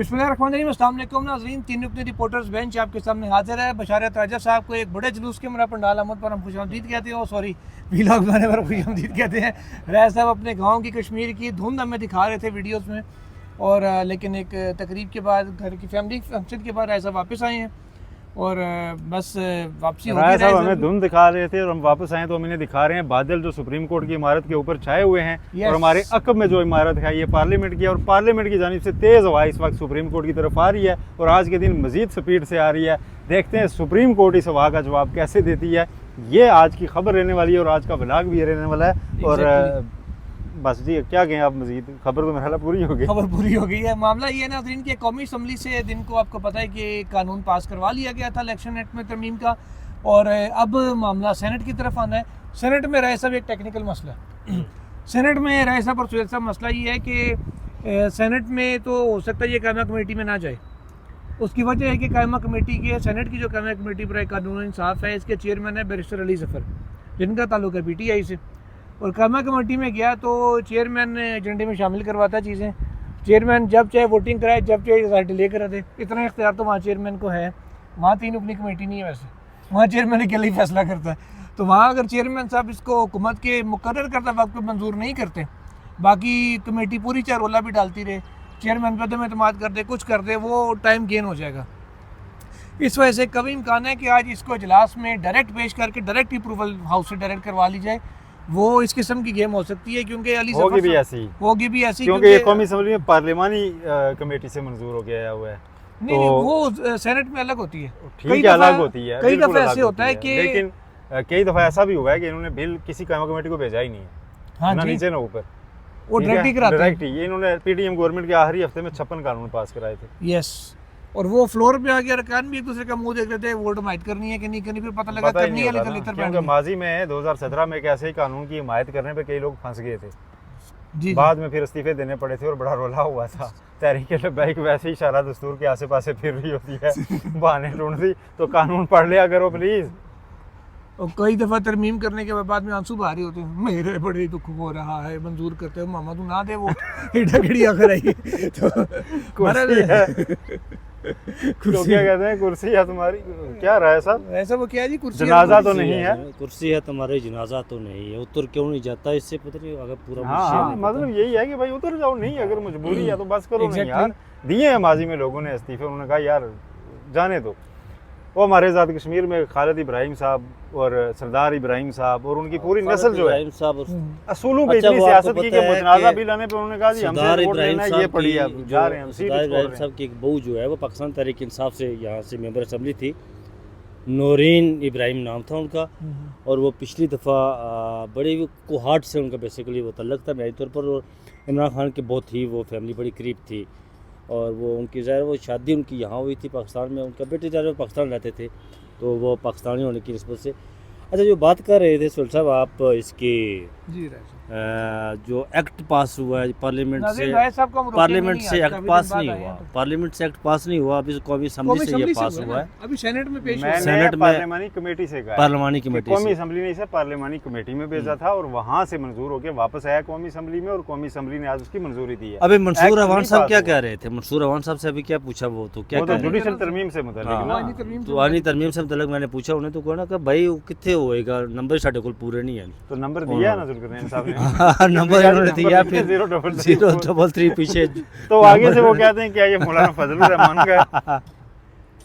बिस्मिल्लाहिर्रहमानिर्रहीम, अस्सलाम वालेकुम नाज़रीन। तीन नुक्ते रिपोर्टर्स बेंच आपके सामने हाजिर है। बशारत राजा साहब को एक बड़े जुलूस के मेरा पंडाल अहमद पर हम खुशामदीद कहते हैं, सॉरी वीलॉग बनाने पर खुशामदीद कहते हैं। राजा साहब अपने गांव की कश्मीर की धुंध हमें दिखा रहे थे वीडियोस में, और लेकिन एक तकरीब के बाद घर की फैमिली फंक्शन के बाद राजा साहब वापस आए हैं और बस वापसी राय साहब हमें धुंध दिखा रहे थे और हम वापस आए तो हम इन्हें दिखा रहे हैं बादल जो सुप्रीम कोर्ट की इमारत के ऊपर छाए हुए हैं। और हमारे अकब में जो इमारत है ये पार्लियामेंट की है, और पार्लियामेंट की जानिब से तेज़ हवा इस वक्त सुप्रीम कोर्ट की तरफ आ रही है और आज के दिन मजीद स्पीड से आ रही है। देखते हैं सुप्रीम कोर्ट इस हवा का जवाब कैसे देती है। ये आज की खबर रहने वाली है और आज का व्लॉग भी रहने वाला है। और बस जी क्या कहें आप, मजीद खबर तो मेरा पूरी हो गई। खबर पूरी हो गई है। मामला ये है नाज़रीन कि कौमी असम्बली से दिन को आपको पता है कि कानून पास करवा लिया गया था इलेक्शन एक्ट में तरमीम का, और अब मामला सेनेट की तरफ आना है। सेनेट में राय साहब एक टेक्निकल मसला है। सेनेट में राय साहब और सुहेल साहब मसला ये है कि सेनेट में तो हो सकता है ये कायमा कमेटी में ना जाए। उसकी वजह है कि कायमा कमेटी के सेनेट की जो कायमा कमेटी पर कानून इंसाफ है, इसके चेयरमैन है बैरिस्टर अली ज़फ़र, जिनका ताल्लुक है PTI से। और कायमा कमेटी में गया तो चेयरमैन ने एजेंडे में शामिल करवाता चीज़ें। चेयरमैन जब चाहे वोटिंग कराए, जब चाहे रिजल्ट डिले करा दे, इतना इख्तियार तो वहाँ चेयरमैन को है। वहाँ तीन अपनी कमेटी नहीं है, वैसे वहाँ चेयरमैन अकेले ही फैसला करता है। तो वहाँ अगर चेयरमैन साहब इसको हुकूमत के मुकर्रर करता वक्त पर मंजूर नहीं करते, बाकी कमेटी पूरी चाहे रोला भी डालती रहे, चेयरमैन पर दम एतमाद कर दे, कुछ कर दे, वो टाइम गेन हो जाएगा। इस वजह से कभी इम्कान है कि आज इसको इजलास में डायरेक्ट पेश करके डायरेक्ट अप्रूवल हाउस से डायरेक्ट करवा ली जाए। वो इस किस्म की गेम हो सकती है, क्योंकि अली होगी भी ऐसी क्योंकि ये कौमी असम्बली में पार्लिमानी कमेटी से मंजूर हो गया हुआ है। नहीं, तो वो सेनेट में अलग होती है, ठीक है, अलग होती है। कई दफ़ा ऐसे होता है कि लेकिन कई दफ़ा ऐसा भी हुआ है कि इन्होंने बिल किसी कायमा कमेटी को भेजा ही नहीं है। हाँ ना नीचे ना ऊपर, वो डायरेक्ट ही। ये इन्होंने PTM गवर्नमेंट के आखिरी हफ्ते में 56 कानून पास कराए थे। यस, और वो फ्लोर पे आ गया, अरकान भी एक दूसरे का मुंह देख रहे थे, वोट हिमायत करनी है कि नहीं करनी, फिर पता लगा करनी है, क्योंकि माजी में 2017 में एक ऐसे ही कानून की हिमायत करने पे कई लोग फंस गए थे जी। बाद में फिर इस्तीफे देने पड़े थे और बड़ा रोला हुआ था। तहरीक लब्बैक वैसे ही शारा दस्तूर के आसे पासे फिर रही होती है, बहाने ढूंढती, तो कानून पढ़ लिया करो प्लीज। और कई दफ़ा तरमीम करने के बाद में आंसू बाहर होते हैं, मेरे बड़े दुख हो रहा है, मंजूर करते हो मामा तू ना दे वो हिड़ी आकर आई तो क्या कहते हैं, कुर्सी है तुम्हारी, क्या रहा है साहब? ऐसा वो क्या है जी, कुर्सी जनाजा तो नहीं है, कुर्सी है तुम्हारी, जनाजा तो नहीं है। उतर क्यों नहीं जाता, इससे पता नहीं अगर पूरा। हाँ, मतलब यही है कि भाई उतर जाओ, नहीं अगर मजबूरी है तो बस करो। नहीं यार, दिए हैं माजी में लोगों ने इस्तीफे, उन्होंने कहा यार जाने दो। वो हमारे आज़ाद कश्मीर में खालिद इब्राहिम साहब और सरदार इब्राहिम साहब और उनकी पूरी नस्ल जो है असूलों पे इतनी सियासत की कि मुतनाज़ा बिल आने पे उन्होंने कहा जी हमसे वोट लेना है, ये पड़ी है, जा रहे हैं हम। सरदार इब्राहिम साहब की एक बहू जो है वो पाकिस्तान तहरीक इंसाफ से यहाँ से मेंबर असम्बली थी, नौरीन इब्राहिम नाम था उनका। और वो पिछली दफ़ा बड़ी कोहाट से उनका बेसिकली वो तल्लक था मेरी तौर पर, और इमरान खान की बहुत ही वो फैमिली बड़ी करीब थी। और वो उनकी ज़ाहिर वो शादी उनकी यहाँ हुई थी पाकिस्तान में, उनका बेटे ज़ाहिर पाकिस्तान रहते थे, तो वो पाकिस्तानी होने की निस्बत से। अच्छा, जो बात कर रहे थे सुहेल साहब आप इसकी जो एक्ट पास हुआ है पार्लियामेंट से एक्ट पास नहीं हुआ, पार्लियामेंट से एक्ट पास नहीं हुआ, अभी कौमी असम्बली से ये पास हुआ है, अभी सेनेट में पेश हुआ। सेनेट में पार्लियामानी कमेटी से गया, पार्लियामानी कमेटी, कौमी असम्बली ने इसे पार्लियामानी कमेटी में भेजा था और वहाँ से मंजूर होकर वापस आया कौमी असम्बली में, और कौमी असम्बली ने आज उसकी मंजूरी दी है। अभी मंसूर अवान साहब क्या कह रहे थे? मंसूर अवान साहब से अभी क्या पूछा, वो तो क्या जुडिशल तरमीम से मुतल्लिक, तो आनी तरमीम से मुतल्लिक मैंने पूछा, उन्हें तो कहना कि भाई कितने होएगा, नंबर साढ़े को पूरे नहीं है, तो नंबर दिया ना जुल्करनैन साहब ने, नंबर उन्होंने दिया, फिर 033 पीछे। तो आगे से वो कहते हैं क्या ये मौलाना फजलुर रहमान का?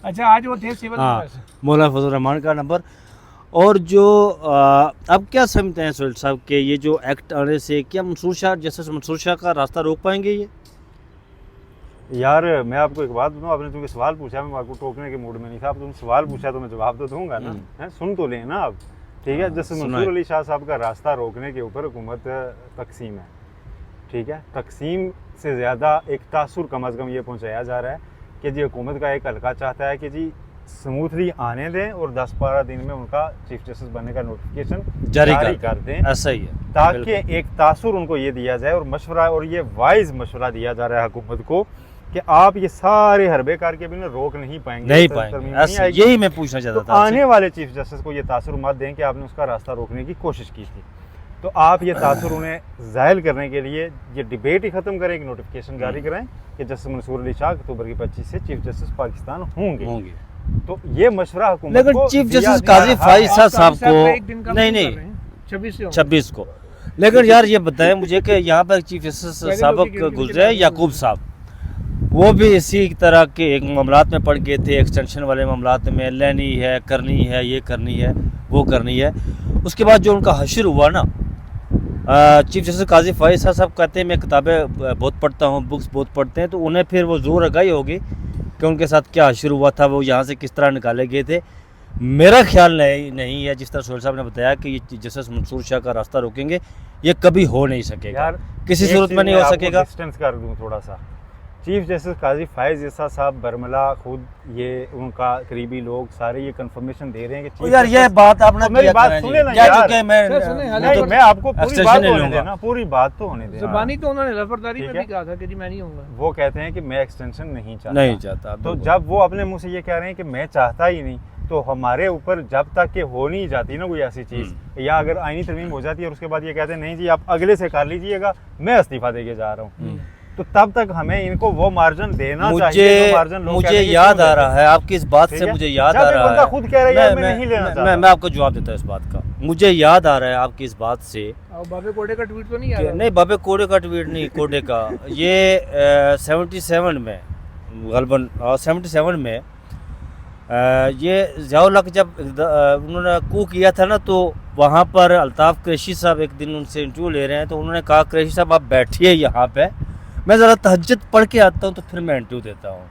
अच्छा, आज वो थे सिविल, मौलाना फजलुर रहमान का नंबर। और जो अब क्या समझते हैं सुहेल साहब के ये जो एक्ट आने से क्या मंसूर शाह, जस्टिस मंसूर शाह का रास्ता रोक पाएंगे ये? यार मैं आपको एक बात बताऊं, आपने तुमसे सवाल पूछा, मैं आपको टोकने के मूड में नहीं था, अब तुम सवाल पूछा तो मैं जवाब तो दूंगा ना, है सुन तो लें ना आप, ठीक है। जैसे मंसूर अली शाह साहब का रास्ता रोकने के ऊपर हुकूमत तकसीम है, ठीक है। तकसीम से ज़्यादा एक तासुर कम अज़ कम ये पहुँचाया जा रहा है कि जी हुकूमत का एक हल्का चाहता है कि जी स्मूथली आने दें और 10-12 दिन में उनका चीफ जस्टिस बनने का नोटिफिकेशन जारी कर दें, ऐसा ही है, ताकि एक तासुर उनको ये दिया जाए और मशवरा, और ये वाइज मशवरा दिया जा रहा है हुकूमत को कि आप ये सारे हरबे करके भी रोक नहीं पाएंगे, यही मैं पूछना चाहता था। आने वाले चीफ जस्टिस को ये तासुर मत दें कि आपने उसका रास्ता रोकने की कोशिश की थी। तो आप ये तासुर उन्हें ज़ाहिर करने के लिए ये डिबेट ही ख़त्म करें, एक नोटिफिकेशन जारी कराएं कि जस्टिस मंसूर अली शाह अक्टूबर की 25 से चीफ जस्टिस पाकिस्तान होंगे। तो ये मशवरा हुकूमत लेकिन को चीफ दिया जस्टिस जा काजी रहा फाइज है। साहब एक दिन को का नहीं कर नहीं रहे हैं, 26 से होंगे। 26 को। लेकिन यार ये बताएं मुझे कि यहाँ पर चीफ जस्टिस पहले सबक लोग की गुजरे गिनती याकूब साहब, वो भी इसी तरह के एक मामलात में पड़ गए थे, एक्सटेंशन वाले मामलात में, लेनी है, करनी है, ये करनी है, वो करनी है। उसके बाद जो उनका हशर हुआ ना, चीफ जस्टिस काजी फाइज साहब कहते हैं मैं किताबें बहुत पढ़ता हूँ, बुक्स बहुत पढ़ते हैं, तो उन्हें फिर वो जोर लगाई होगी कि उनके साथ क्या हशर हुआ था, वो यहाँ से किस तरह निकाले गए थे। मेरा ख्याल नहीं है, जिस तरह सोहेल साहब ने बताया कि ये जस्टिस मंसूर शाह का रास्ता रोकेंगे, ये कभी हो नहीं सकेगा, यार किसी एक सूरत चीज़ में नहीं मैं हो आपको सकेगा। डिस्टेंस कर दूं थोड़ा सा। चीफ जस्टिस काजी फाइज जैसा साहब, बरमला, खुद ये उनका करीबी लोग सारे ये कंफर्मेशन दे रहे हैं कि ओ यार ये बात आपने मेरी किया बात करें सुने ना जी। क्या यार। चुके मैं सर, सुने, हाल नहीं, तो मैं आपको पूरी एक्सटेंशन बात नहीं तो होने लूंगा। देना, पूरी बात तो होने देना। ज़बानी तो उन्होंने लफरदारी में ठीक भी है। कहा था कि जी मैं नहीं होऊंगा। वो कहते हैं कि मैं एक्सटेंशन नहीं चाहता। नहीं चाहता। तो जब वो अपने मुंह से ये कह रहे हैं कि मैं चाहता ही नहीं, तो हमारे ऊपर जब तक कि हो नहीं जाती ना कोई ऐसी चीज़, या अगर आईनी तरमीम हो जाती है और उसके बाद ये कहते हैं नहीं जी आप अगले से कर लीजिएगा, मैं इस्तीफा देके जा रहा हूँ, तो तब तक हमें इनको वो मार्जिन देना चाहिए जो मार्जिन लोग मुझे कहते हैं कि याद क्यों आ देते रहा हैं। है आपकी इस बात ठीक से, है? मुझे याद जब आ एक रहा बंदा है, खुद कह रहा है यार मैं नहीं लेना चाहता। मैं आपको जवाब देता हूँ इस बात का। मुझे याद आ रहा है आपकी इस बात से और बाबे कोडे का ट्वीट तो नहीं आ कि रहा? नहीं, बाबे कोडे का ट्वीट नहीं, कोडे का ये 77 में गलबन 77 में ये ज़ियाउल हक जब उन्होंने कू किया था ना, तो वहाँ पर अल्ताफ़ कुरैशी साहब एक दिन उनसे इंटरव्यू ले रहे हैं, तो उन्होंने कहा कुरैशी साहब आप बैठिए यहाँ पे, मैं ज़रा तहज्जुद पढ़ के आता हूँ तो फिर मैं इंटरव्यू देता हूँ।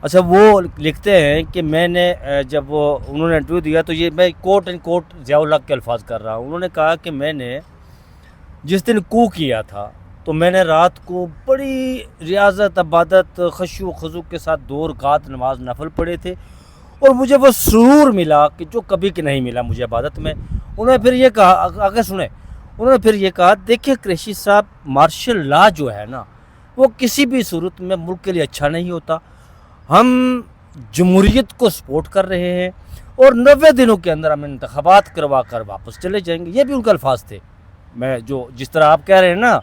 अच्छा, वो लिखते हैं कि मैंने जब वो उन्होंने इंटरव्यू दिया, तो ये मैं कोट एंड कोट ज़ियाउल हक के अल्फाज कर रहा हूँ, उन्होंने कहा कि मैंने जिस दिन कू किया था तो मैंने रात को बड़ी रियाजत, अबादत, खशू खजू के साथ 2 रकात नमाज नफल पढ़े थे, और मुझे वो सुरूर मिला कि जो कभी के नहीं मिला मुझे इबादत में। उन्होंने फिर ये कहा, आगे सुने, उन्होंने फिर ये कहा देखिए कुरैशी साहब, मार्शल लॉ जो है ना, वो किसी भी सूरत में मुल्क के लिए अच्छा नहीं होता। हम जमहूरियत को सपोर्ट कर रहे हैं और 90 दिनों के अंदर हम इंतखाबात करवा कर वापस चले जाएंगे। ये भी उनके अल्फाज थे। मैं जो जिस तरह आप कह रहे हैं ना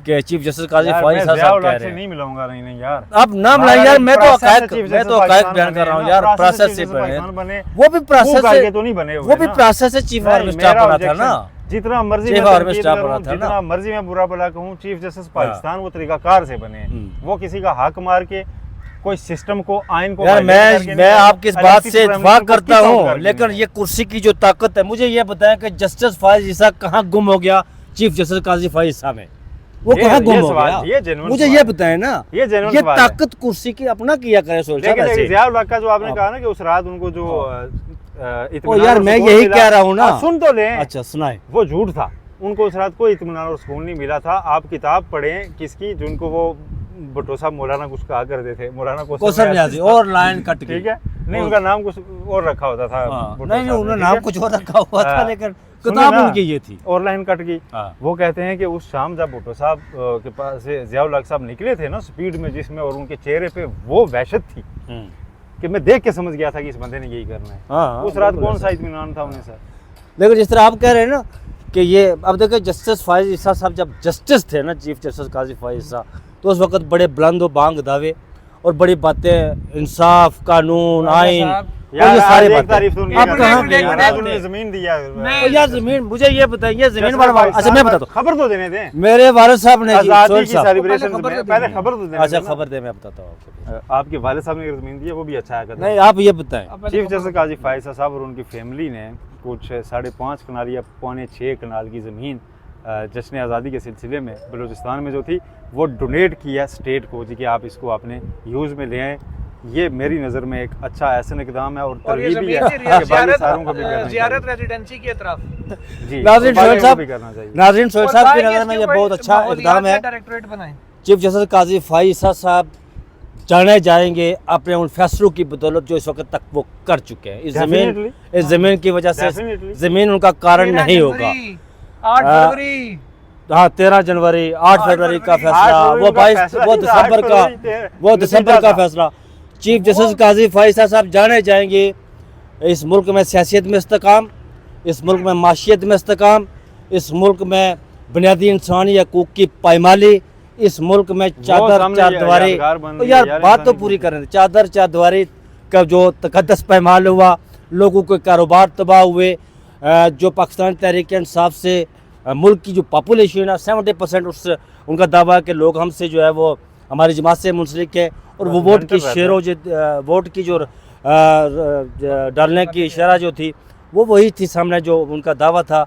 कि चीफ जस्टिस काजी फाइज साहब कह रहे हैं, नहीं मिलाऊंगा, नहीं यार, आप नाम लाए यार, मैं तो हकायक बयान कर रहा हूँ यार, प्रोसेस से बने, वो भी प्रोसेस से तो नहीं बने, वो भी प्रोसेस से चीफ आर्मी स्टाफ बना था ना, जितना मर्जी चीफ मैं आर्मी तनकीद स्टाफ करूं, बना था ना। जितना मर्जी मैं बुरा भला कहूं, चीफ जस्टिस पाकिस्तान वो तरीकाकार से बने हैं। वो किसी का हक मार के कोई सिस्टम को, आइन को यार मैं आपकी इस बात से इत्तेफाक करता हूँ, लेकिन ये ये कुर्सी की जो ताकत है, मुझे ये बताएं कि जस्टिस फाइज ईसा कहाँ गुम हो गया चीफ जस्टिस काजी फाइज साहब में, वो कहाँ गुम हो गया, मुझे ये बताएं ना। ये ताकत कुर्सी की अपना किया करे सोहेल साहब ऐसे। ज़ियाउल हक का जो आपने कहा ना कि उस रात उनको जो ओ यार मैं यही कह रहा हूँ ना, सुन तो लें, अच्छा सुनाए, वो झूठ था, उनको उस रात कोई इत्मीनान और सुकून नहीं मिला था। आप किताब पढ़ें किसकी, जिनको वो भुट्टो साहब मौलाना कुछ कहा करते थे, मौलाना कोसम नियाज़ी, और लाइन कट गई, ठीक है, नहीं उनका नाम कुछ और रखा होता था, नहीं उन्होंने नाम कुछ और रखा हुआ था, लेकिन किताब उनकी ये थी, और लाइन कट गई। वो कहते हैं कि उस शाम जब भुट्टो साहब के पास से ज़ियाउल हक साहब निकले थे ना स्पीड में, जिसमें और उनके चेहरे पे वो वहशत थी कि मैं देख के समझ गया था कि इस बंदे ने यही करना है। उस रात कौन सा इत्मीनान था उन्हें सर। लेकिन जिस तरह आप कह रहे हैं ना कि ये, अब देखिए जस्टिस फाइज ईसा साहब जब जस्टिस थे ना, चीफ जस्टिस काजी फाइज ईसा, तो उस वक्त बड़े बुलंद व बांग दावे और बड़ी बातें, इंसाफ, कानून, आइन, ये सारी बातें आप कहाँ गए? जमीन दिया यार जमीन, मुझे ये बताइए जमीन वाला, अच्छा मैं बताता हूँ, खबर तो देने दें, मेरे वालिद साहब ने आज़ादी की सेलिब्रेशन में पहले खबर तो देने अच्छा दें। खबर दे, मैं बताता हूँ आपको। आपके वालिद साहब ने जमीन दी है, वो भी अच्छा है। नहीं आप ये बताएं, चीफ जस्टिस काजी फाइज साहब और उनकी फैमिली ने कुछ 5.5 कनाल या 6.25 कनाल की ज़मीन जश्न आज़ादी के सिलसिले में बलूचिस्तान में जो थी वो डोनेट किया स्टेट को, जी कि आप इसको अपने यूज़ में ले आएँ। ये मेरी नज़र में एक अच्छा ऐसा इकदाम है और तरगीब भी है कि बाकी सारों को भी करना चाहिए। ज़ियारत रेजिडेंसी की तरफ जी, नाज़रीन सोहेल साहब भी करना चाहिए। नाज़रीन सोहेल साहब की नज़र में ये बहुत अच्छा इकदाम है। डायरेक्टरेट बनाएं। चीफ जस्टिस काजी फाइज ईसा साहब जाने जाएंगे अपने उन फैसलों की बदौलत जो इस वक्त तक वो कर चुके हैं। इस जमीन की वजह से जमीन उनका कारण नहीं होगा। 8 फरवरी, हाँ 13 जनवरी, 8 फरवरी का फैसला, वो दिसंबर का फैसला। चीफ जस्टिस काजी फाइज ईसा साहब जाने जाएंगे, इस मुल्क में सियासत में इस्तेकाम, इस मुल्क में माशियत में इस्तेकाम, इस मुल्क में बुनियादी इंसानी हकूक़ की पायमाली, इस मुल्क में चादर सामने चारदीवारी, यादगार बन रही है यार यार बात तो इंसानी पूरी करें, चादर चारदीवारी का जो तकद्दस पैमाल हुआ, लोगों के कारोबार तबाह हुए, जो पाकिस्तान तहरीक इंसाफ से मुल्क की जो पॉपुलेशन है 70% उस उनका दावा है कि लोग हमसे जो है वो हमारी जमात से मुंसलिक है, और वो वोट की शेरों जो वोट की जो डालने की शरह जो थी वो वही थी सामने जो उनका दावा था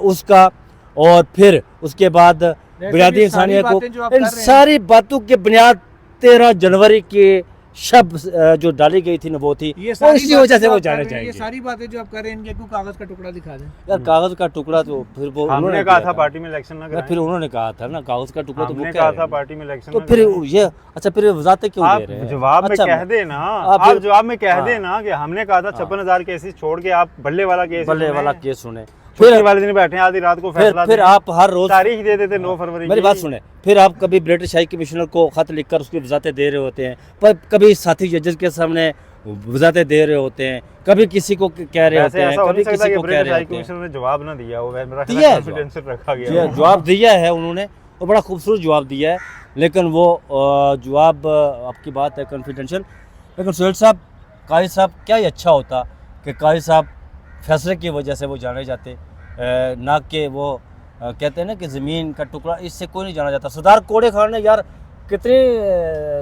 उसका। और फिर उसके बाद बुनियादी इंसानी हकूक़, इन सारी बातों के बुनियाद 13 जनवरी के शब जो डाली गई थी ना वो थी, और इसी वजह से वो जाने जाएंगे। ये सारी बातें जो आप कर रहे हैं इनके को कागज का टुकड़ा दिखा दें यार कागज का टुकड़ा तो फिर वो हमने कहा था पार्टी में इलेक्शन ना कराएं। फिर उन्होंने कहा था ना कागज का टुकड़ा, तो वो हमने क्या कहा है? था पार्टी में इलेक्शन तो ना फिर कराएं। ये अच्छा फिर वजाते क्यों आप दे रहे हैं? जवाब में अच्छा, कह देना, आप आप जवाब में कह हाँ। देना कि हमने कहा था 56,000 केसेस छोड़ के आप बल्ले वाला केस बल्ले वाला केस सुने, फिर वाले दिन बैठे आधी रात को फैसला फिर आप हर रोज तारीख दे देते 9 फरवरी मेरी की। बात सुने, फिर आप कभी ब्रिटिश हाई कमिश्नर को खत लिखकर उसकी वजातें दे रहे होते हैं, पर कभी साथी जजेस के सामने वजातें दे रहे होते हैं, कभी किसी को कह रहे होते हैं, कभी किसी को कह रहे होते हैं। कमिश्नर ने जवाब ना दिया, वो मेरा दिया है कॉन्फिडेंशियल रखा गया। जवाब दिया है उन्होंने, और बड़ा खूबसूरत जवाब दिया है, लेकिन वो जवाब आपकी बात है कॉन्फिडेंशियल। लेकिन सुहेल साहब, काजी साहब, क्या ही अच्छा होता कि काजी साहब फैसले की वजह से वो जाने जाते, ना कि वो कहते हैं ना कि ज़मीन का टुकड़ा, इससे कोई नहीं जाना जाता। सरदार कोड़े खान ने यार कितने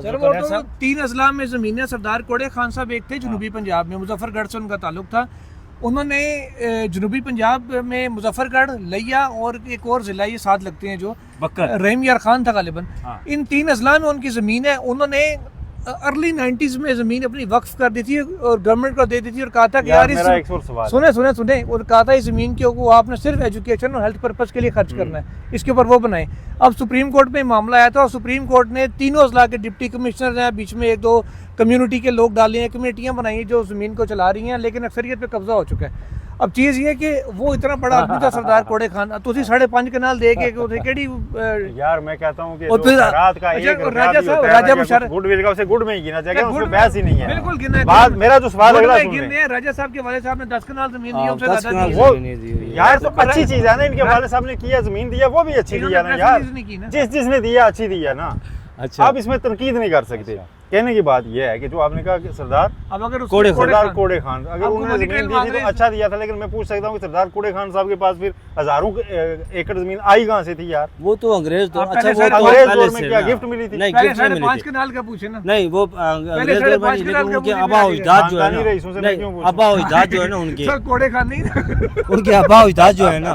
सर वो तो 3 अजला में ज़मीनें सरदार कोड़े खान साहब एक थे जनूबी पंजाब में, मुजफ्फरगढ़ से उनका ताल्लुक था। उन्होंने जनूबी पंजाब में मुजफ्फरगढ़, लिया और एक और ज़िला ये साथ लगते हैं जो बकर रहीम यार खान था गालिबन, हाँ। इन 3 अजला में उनकी ज़मीन है। उन्होंने अर्ली 90s में ज़मीन अपनी वक्फ कर दी थी और गवर्नमेंट को दे दी थी, और कहा था कि यार मेरा एक और सवाल सुने और कहा था इस ज़मीन के ऊपर आपने सिर्फ एजुकेशन और हेल्थ पर्पज़ के लिए खर्च करना है, इसके ऊपर वो बनाए। अब सुप्रीम कोर्ट में मामला आया था और सुप्रीम कोर्ट ने तीनों अजला के डिप्टी कमिश्नर हैं, बीच में 1-2 कम्युनिटी के लोग डाले हैं, कमेटियाँ बनाई हैं जो ज़मीन को चला रही हैं, लेकिन अक्सरियत पे कब्जा हो चुका है। अब चीज़ ये है कि वो इतना बड़ा आदमी था सरदार कोड़े खान, तो उसी 5.5 कनाल दे के उसे केड़ी यार मैं कहता हूँ कि और फिर रात का अच्छा, एक राजा साहब, राजा मुशर्रफ गुडविल का उसे गुड में ही गिना जाएगा, गुड उसमें में- बहस ही नहीं है। बिल्कुल गिना है। बात मेरा जो सवाल अगला सुन गिनने रहे हैं। राजा साहब के वाले साहब ने 10 कनाल ज़मीन दी, हाँ, उनसे 10 ज़्यादा कनाल दी। वो ज़मीन दी हुई है। यार तो अच्छी चीज है ना, इनके वाले साहब ने किया, जमीन दिया, वो भी अच्छी इन्होंने दिया ना press यार, release नहीं की ना। जिसने दिया अच्छी दिया ना। अच्छा, आप इसमें तनकीद नहीं कर सकते। कहने की बात यह है कि जो आपने कहा कि सरदार अब अगर उसको कोड़े सरदार खान- कोड़े खान अगर आपको उन्होंने मलिक जमीन दी मांग थी रहे तो हैं। अच्छा दिया था, लेकिन मैं पूछ सकता हूँ कि सरदार कोड़े खान साहब के पास फिर हजारों एकड़ जमीन आई कहाँ से थी यार? वो तो अंग्रेज तो आप अच्छा पहले वो साढ़े तो अंग्रेज पहले दौर में से क्या ना। गिफ्ट मिली थी? नहीं, पहले गिफ्ट नहीं 5.5 मिली थी। कनाल का पूछे ना। नहीं वो अंग्रेज दौर में 5.5 नहीं, लेकिन कनाल का उनके पूछे आबा जाके। अजदाद जो है खानदानी रईसों से ना, मैं क्यों नहीं पूछूं? आबा अजदाद जो है ना उनके सर कोड़े खान नहीं उनके आबा अजदाद जो है ना,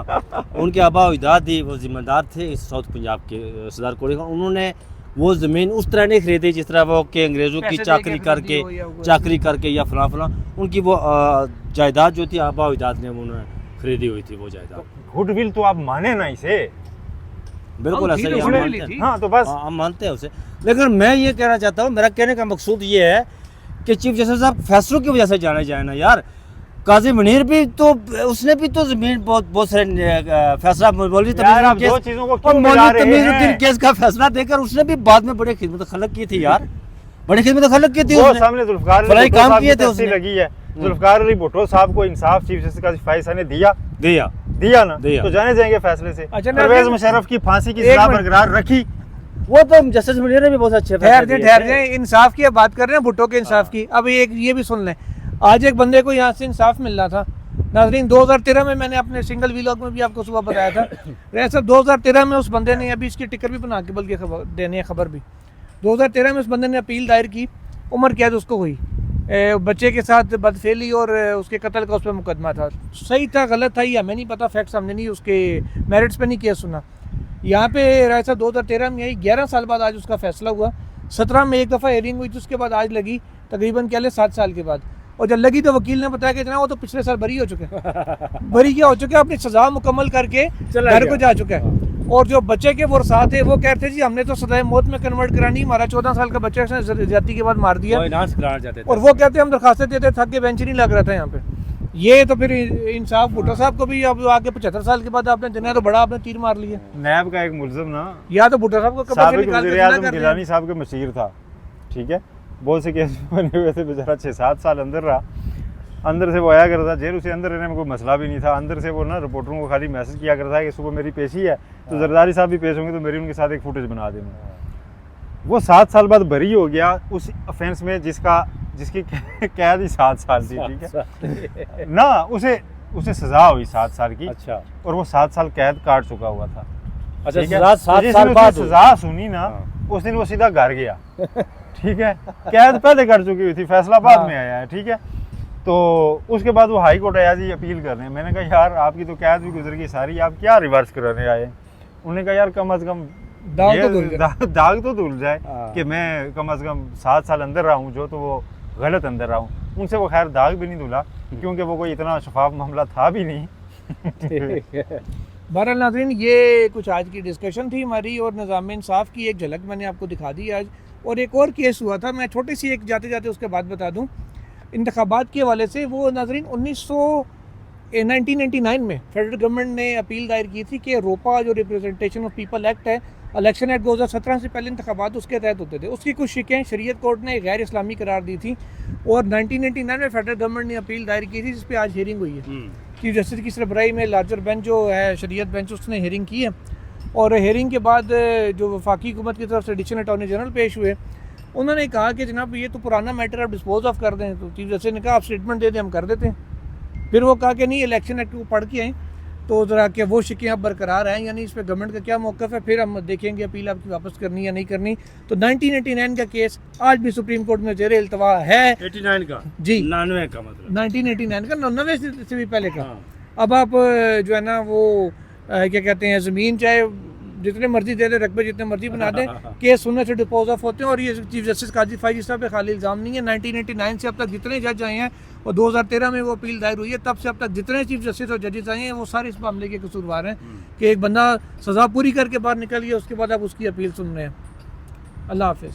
उनके आबा अजदाद ही वो जिम्मेदार थे इस साउथ पंजाब के सरदार कोड़े खान। उन्होंने वो ज़मीन उस तरह नहीं खरीदी जिस तरह वो के अंग्रेज़ों की पैसे चाकरी दे के करके खरीदी हो या वो- चाकरी करके या फला फला, उनकी वो जायदाद जो थी आबा अजदाद ने उन्होंने खरीदी हुई थी वो जायदाद। गुडविल तो आप माने ना इसे। बिल्कुल हम ऐसा थी ही तो हम बड़े मानते ली हैं। थी। हाँ तो बस हाँ, हम मानते हैं उसे, लेकिन मैं ये कहना चाहता हूँ, मेरा कहने का मकसूद ये है कि चीफ जस्टिस साहब फैसलों की वजह से जाने जाए ना यार। काजी मुनीर भी तो उसने भी तो जमीन बहुत सारे फैसला मौलवी यार आप तमीज़ुद्दीन दो केस चीजों को और क्यों मिला मौलवी रहे तमीज़ुद्दीन हैं? केस का फैसला देकर उसने भी बाद में बड़ी खिदमत खलक की थी यार, बड़ी खिदमत खलक की थी वो उसने। सामने जुल्फकार फलाई अली भुट्टो काम साहब किए की थे तस्वीर उसने। लगी है। जुल्फकार अली भुट्टो साहब को इंसाफ चीफ जस्टिस का फैसला ने दिया दिया ना, दिया। तो जाने जाएंगे फैसले से। अच्छा, परवेज मुशर्रफ की फांसी की एक सजा मिनट। बरकरार रखी। वो तो जस्टिस मुनीर ने भी बहुत अच्छे ठहर फैसले जाए दिए थे। इंसाफ की अब बात कर रहे हैं, भुट्टो के इंसाफ की। अब एक ये भी सुन लें, आज एक बंदे को यहाँ से इंसाफ मिल रहा था नाज़रीन। 2013 में मैंने अपने सिंगल व्लॉग में भी आपको सुबह बताया था। वैसे 2013 में उस बंदे ने, अभी इसकी टिकर भी बना के बल्कि खबर देनी है, खबर भी 2013 में उस बंदे ने अपील दायर की, उम्र कैद उसको हुई, बच्चे के साथ बदफेली और उसके कत्ल का उस पर मुकदमा था। सही था गलत था ये हमें नहीं पता, फैक्ट्स हमने नहीं उसके मेरिट्स पे नहीं केस सुना। यहाँ पे राय साहब 2013 में आई, 11 साल बाद आज उसका फैसला हुआ। 17 में एक दफ़ा हेयरिंग हुई थी, उसके बाद आज लगी तकरीबन क्या ले 7 साल के बाद। और जब लगी तो वकील ने बताया कि इतना वो तो पिछले साल बरी हो चुके हैं। बरी क्या हो चुके हैं, अपनी सजा मुकम्मल करके घर को जा चुका है। और जो बच्चे के वो साथ है वो कहते जी हमने तो सजाए मौत में कन्वर्ट करानी, हमारा 14 साल का बच्चा इसने ज्यादती के बाद मार दिया। वो इनाम कराना चाहते थे। और वो कहते हम दरखास्तें देते, थक के बेंच नहीं लग रहा था यहाँ पे। ये तो फिर इंसाफ भुट्टो साहब को भी अब आगे 75 साल के बाद आपने देना है, तो बड़ा आपने तीर मार लिया। नैब का एक मुलजम ना या तो भुट्टो साहब को कब्र से साबिक निकाल के वज़ीर जिंदा आज़म कर दिया। गिलानी साहब के मशीर था, ठीक है, बहुत से केस बने हुए थे, बेचारा 6-7 साल अंदर रहा। अंदर से वो आया करता था जेल, उसे अंदर रहने में कोई मसला भी नहीं था। अंदर से वो ना रिपोर्टरों को खाली मैसेज किया करता है कि सुबह मेरी पेशी है तो जरदारी साहब भी पेश होंगे तो मेरी उनके साथ एक फुटेज बना देना। वो 7 साल बाद बरी हो गया उस ऑफेंस में जिसकी कैद ही 7 साल थी, ठीक है ना। उसे सजा हुई 7 साल की। अच्छा, और वो 7 साल कैद काट चुका हुआ था। अच्छा, ठीक है? सजा तो 7 जिस साल दिन बाद उसने सजा सुनी ना, उस दिन वो सीधा घर गया। ठीक है, कैद पहले कर चुकी हुई थी, फैसला बाद में आया है। ठीक है, तो उसके बाद वो हाई कोर्ट आया जी अपील करने। मैंने कहा यार आपकी तो कैद भी गुजर गई सारी, आप क्या रिवर्स कराने आए? उन्होंने कहा यार कम अज कम दाग तो धुल जाए कि मैं कम से कम 7 साल अंदर रहा हूँ, जो तो वो गलत अंदर रहा हूँ। उनसे वो खैर दाग भी नहीं धुला क्योंकि वो कोई इतना शफाफ मामला था भी नहीं। बहरहाल नाज़रीन, ये कुछ आज की डिस्कशन थी हमारी और निज़ाम इंसाफ की एक झलक मैंने आपको दिखा दी आज। और एक और केस हुआ था, मैं छोटी सी एक जाते जाते उसके बाद बता दूं। इंतखाबात के हवाले से वो नाज़रीन 1999 में फेडरल गवर्नमेंट ने अपील दायर की थी कि रोपा जो रिप्रेजेंटेशन ऑफ पीपल एक्ट है, इलेक्शन एक्ट 2017 से पहले इंतखाबात उसके तहत होते थे, उसकी कुछ शिकें शरीयत कोर्ट ने गैर इस्लामी करार दी थी। और 1999 में फेडरल गवर्नमेंट ने अपील दायर की थी जिस पर आज हियरिंग हुई है। चीफ जस्टिस की सरबराही में लार्जर बेंच जो है शरीयत बेंच, उसने हियरिंग की है। और हियरिंग के बाद जो वफाकी हुकूमत की तरफ से एडिशनल अटॉर्नी जनरल पेश हुए, उन्होंने कहा कि जनाब ये तो पुराना मैटर आप डिस्पोज ऑफ कर दें। तो चीफ जस्टिस ने कहा आप स्टेटमेंट दे दें, हम कर देते हैं। फिर वो कहा कि नहीं, इलेक्शन एक्ट को पढ़ के आएँ तो ज़रा कि वो शिकें अब बरकरार हैं, यानी इस पर गवर्नमेंट का क्या मौक़िफ़ है, फिर हम देखेंगे अपील आपकी वापस करनी या नहीं करनी। तो 1989 का केस आज भी सुप्रीम कोर्ट में ज़ेर इल्तवा है। 89 का जी, 99 का मतलब 1989 का, 99 से भी पहले का। अब आप जो है ना वो क्या कहते हैं, ज़मीन चाहे जितने मर्जी दे दे, रकबे जितने मर्जी बना दें, केस सुनने से डिपोज ऑफ होते हैं। और ये चीफ जस्टिस काजी फायजी साहब पे खाली इल्ज़ाम नहीं है। 1989 से अब तक जितने जज आए हैं और 2013 में वो अपील दायर हुई है, तब से अब तक जितने चीफ जस्टिस और जजेस आए हैं वो सारे इस मामले के कसूरवार हैं कि एक बंदा सज़ा पूरी करके बाहर निकल गया, उसके बाद आप उसकी अपील सुन रहे हैं। अल्लाह हाफिज़।